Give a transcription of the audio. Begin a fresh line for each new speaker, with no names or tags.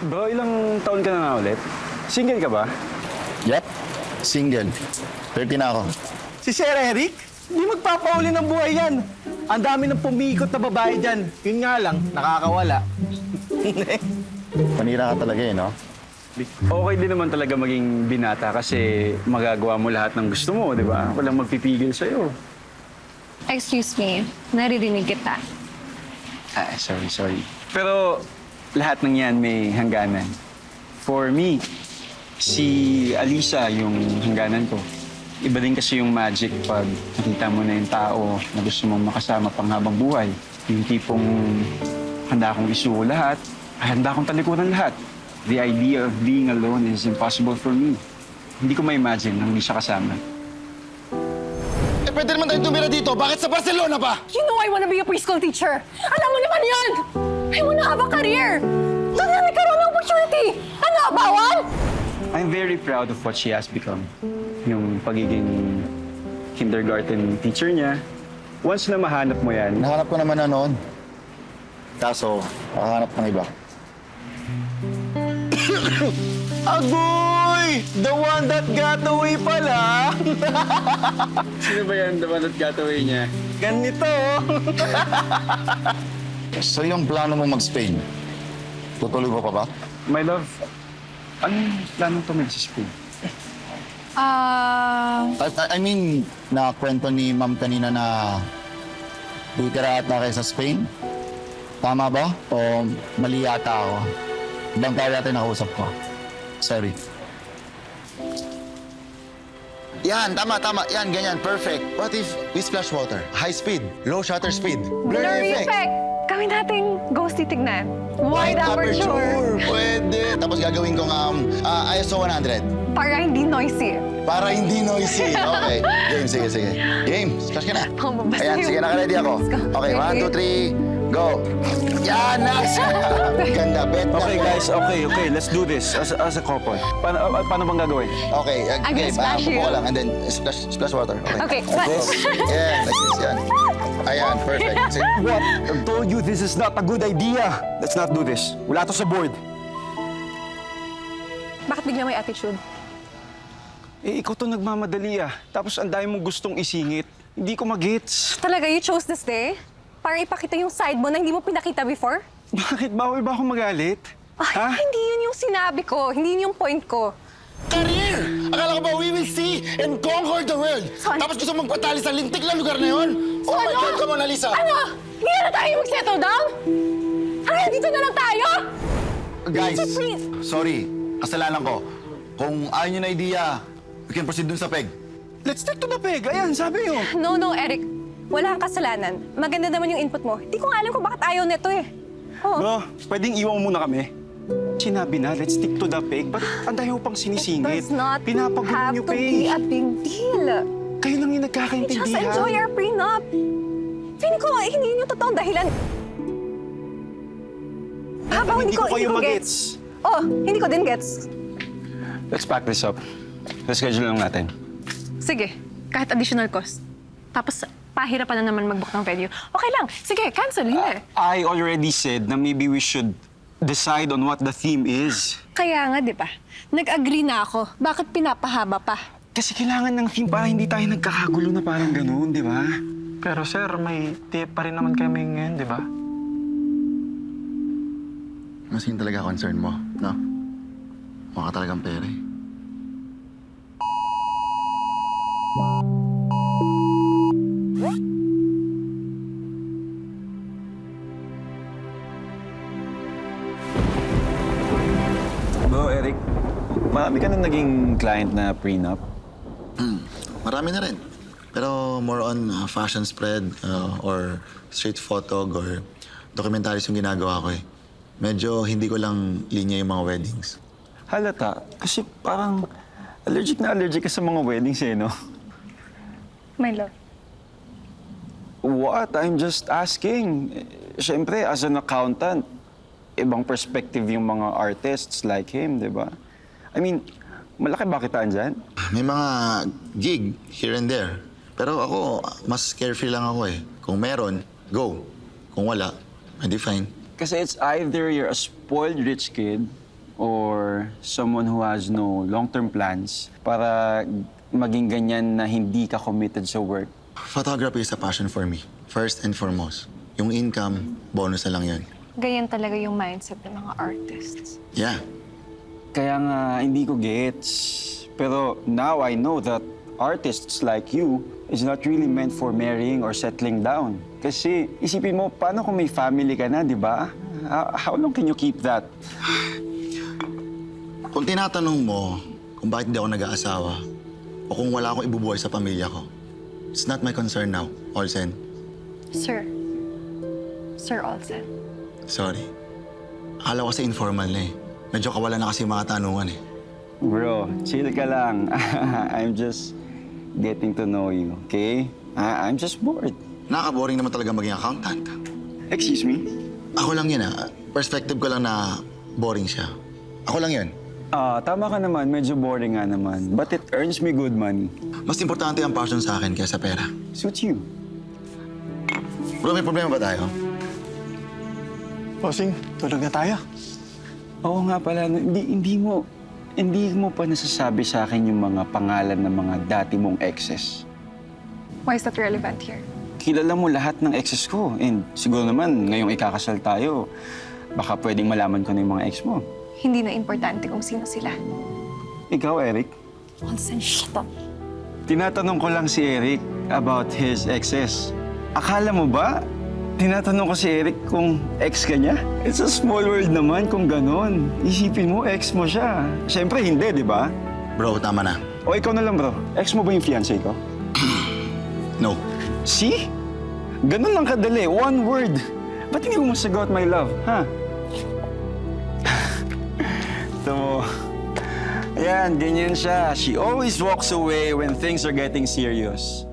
Bro, ilang taon ka na nga ulit? Single ka ba?
Yep, single. 30 na ako.
Si Sir Eric, hindi magpapauli ng buhay yan. Ang dami ng pumikot na babae dyan. Yun nga lang, nakakawala.
Panira ka talaga no?
Okay din naman talaga maging binata kasi magagawa mo lahat ng gusto mo, di ba? Walang magpipigil sa'yo.
Excuse me, naririnig kita.
Sorry. Pero lahat ng yan may hangganan. For me, si Alisa yung hangganan ko. Iba din kasi yung magic pag nakita mo na yung tao na gusto mong makasama pang habang buhay. Yung tipong handa akong isuko lahat, handa akong talikuran lahat. The idea of being alone is impossible for me. Hindi ko ma-imagine na hindi siya kasama.
Eh, pwede naman tayong tumira dito. Bakit sa Barcelona pa?
You know I wanna be a preschool teacher. Alam mo naman yun! I wanna have a career. Doon na nagkaroon ng opportunity. Ano, bawal?
I'm very proud of what she has become. Yung pagiging kindergarten teacher niya. Once na mahanap mo yan,
Nahanap ko naman na noon. Kaso, makahanap ng iba.
Agoy! The one that got away pala!
sino ba yan, the one that got away niya?
Ganito.
So yung plano mo mag-Spain, tutuloy mo pa ba?
My love, anong planong to sa Spain?
I mean, nakwento ni Ma'am kanina na titira ata kayo sa Spain. Tama ba? O mali yata ako? Ibang tao yata yung nakausap ko. Sorry. Yan, tama. Yan, ganyan. Perfect. What if we splash water? High speed, low shutter speed.
Blurry effect. Gawin nating ghost titignan. Wide aperture.
Pwede. Tapos gagawin kong ISO 100.
Para hindi noisy.
Para hindi noisy. Okay. Game, sige. Game, splash ka na.
Basta
Ayan,
yung-
sige, naka-ready ako.
Let's go.
Okay, 1, 2, 3, go. Yan, nice. Ganda, bet na.
Okay guys, okay, let's do this as a couple. Paano bang gagawin?
Okay,
I'm gonna splash you.
pupo ka lang and then splash water.
Okay, splash.
Yeah, like this, yan. Ayan, perfect. Sige.
What? I told you this is not a good idea. Let's not do this. Wala to sa board.
Bakit bigla may attitude?
Eh, ikaw to nagmamadali ah. Tapos ang dami mong gustong isingit. Hindi ko mag-gets.
Talaga, you chose this day? Para ipakita yung side mo na hindi mo pinakita before?
Bakit? Bawal ba akong magalit?
Ay, hindi yun yung sinabi ko. Hindi yun yung point ko.
Career! Akala ko ba we will see and conquer the world?
Son.
Tapos gusto mong patali sa lintik na lugar na yun? Oh my God, come on, Alisa!
Ano? Hindi na tayo mag-settle down? Hanggang dito na lang tayo?
Guys,
Please.
sorry. Kasalanan ko. Kung ayaw nyo na idea, we can proceed dun sa peg.
Let's stick to the peg. Ayan, sabi nyo.
No, Eric. Wala kang kasalanan. Maganda naman yung input mo. Hindi ko nga alam kung bakit ayaw nito eh. Oh.
Bro, pwedeng iwan mo muna kami. Sinabi na, let's stick to the peg. Ba't ang dahil pang sinisingit?
Does not
Pinapagulo
have
nyo
to
pa
be
eh.
a big deal.
Kayo lang yung
We just
nagkakaintindihan.
enjoy our prenup. Feeling ko, hindi yun yung totoong dahilan. Habang
Hindi ko kayo
gets.
mag-gets.
Oh, hindi ko din gets.
Let's pack this up. Reschedule lang natin.
Sige, kahit additional cost. Tapos, pahirapan na naman mag-book ng venue. Okay lang. Sige, cancel. Hindi.
I already said na maybe we should decide on what the theme is.
Kaya nga, di ba? Nag-agree na ako. Bakit pinapahaba pa?
Kasi kailangan ng theme para hindi tayo nagkakagulo na parang ganoon, di ba?
Pero sir, may tip pa rin naman kami ngayon, di ba?
Mas yun talaga concern mo, no? Mukha talagang pera eh.
Bro, Eric, marami ka na naging client na prenup.
Marami na rin. Pero more on fashion spread or street photog or documentaries yung ginagawa ko eh. Medyo hindi ko lang linya yung mga weddings.
Halata, kasi parang allergic ka sa mga weddings eh, no?
My love.
What? I'm just asking. Siyempre, as an accountant, ibang perspective yung mga artists like him, di ba? I mean, malaki ba kitaan dyan?
May mga gig here and there. Pero ako, mas carefree lang ako eh. Kung meron, go. Kung wala, edi fine.
Kasi it's either you're a spoiled rich kid or someone who has no long-term plans para maging ganyan na hindi ka committed sa work.
Photography is a passion for me. First and foremost. Yung income, bonus na lang yun.
Ganyan talaga yung mindset ng mga artists.
Yeah.
Kaya nga, hindi ko gets. Pero now I know that artists like you is not really meant for marrying or settling down. Kasi isipin mo, paano kung may family ka na, di ba? How long can you keep that?
Kung tinatanong mo kung bakit hindi ako nag-aasawa o kung wala akong ibubuhay sa pamilya ko, it's not my concern now, Olsen.
Sir. Sir Olsen.
Sorry. Akala ko kasi informal na eh. Medyo kawala na kasi yung mga tanungan eh.
Bro, chill ka lang. I'm just getting to know you, okay? I'm just bored.
Nakaka-boring naman talaga maging accountant.
Excuse me?
Ako lang yun ah. Perspective ko lang na boring siya. Ako lang yun.
Tama ka naman. Medyo boring nga naman. But it earns me good money.
Mas importante ang passion sa akin kaysa pera.
Suits you.
Bro, may problema ba tayo?
Bossing, tulog na tayo.
Oo nga pala. Hindi mo pa nasasabi sa akin yung mga pangalan ng mga dati mong exes.
Why is that relevant here?
Kilala mo lahat ng exes ko. And siguro naman, ngayong ikakasal tayo, baka pwedeng malaman ko na yung mga ex mo.
Hindi na importante kung sino sila.
Ikaw, Eric?
Olsen, shut up.
Tinatanong ko lang si Eric about his exes. Akala mo ba, tinatanong ko si Eric kung ex ka niya? It's a small world naman kung ganon. Isipin mo, ex mo siya. Siyempre, hindi, di ba?
Bro, tama na.
O ikaw na lang, bro. Ex mo ba yung fiancé ko?
No.
See? Ganon lang kadali. One word. Ba't hindi mo masagot, my love? Ha? Ito mo. Ayan, ganyan siya. She always walks away when things are getting serious.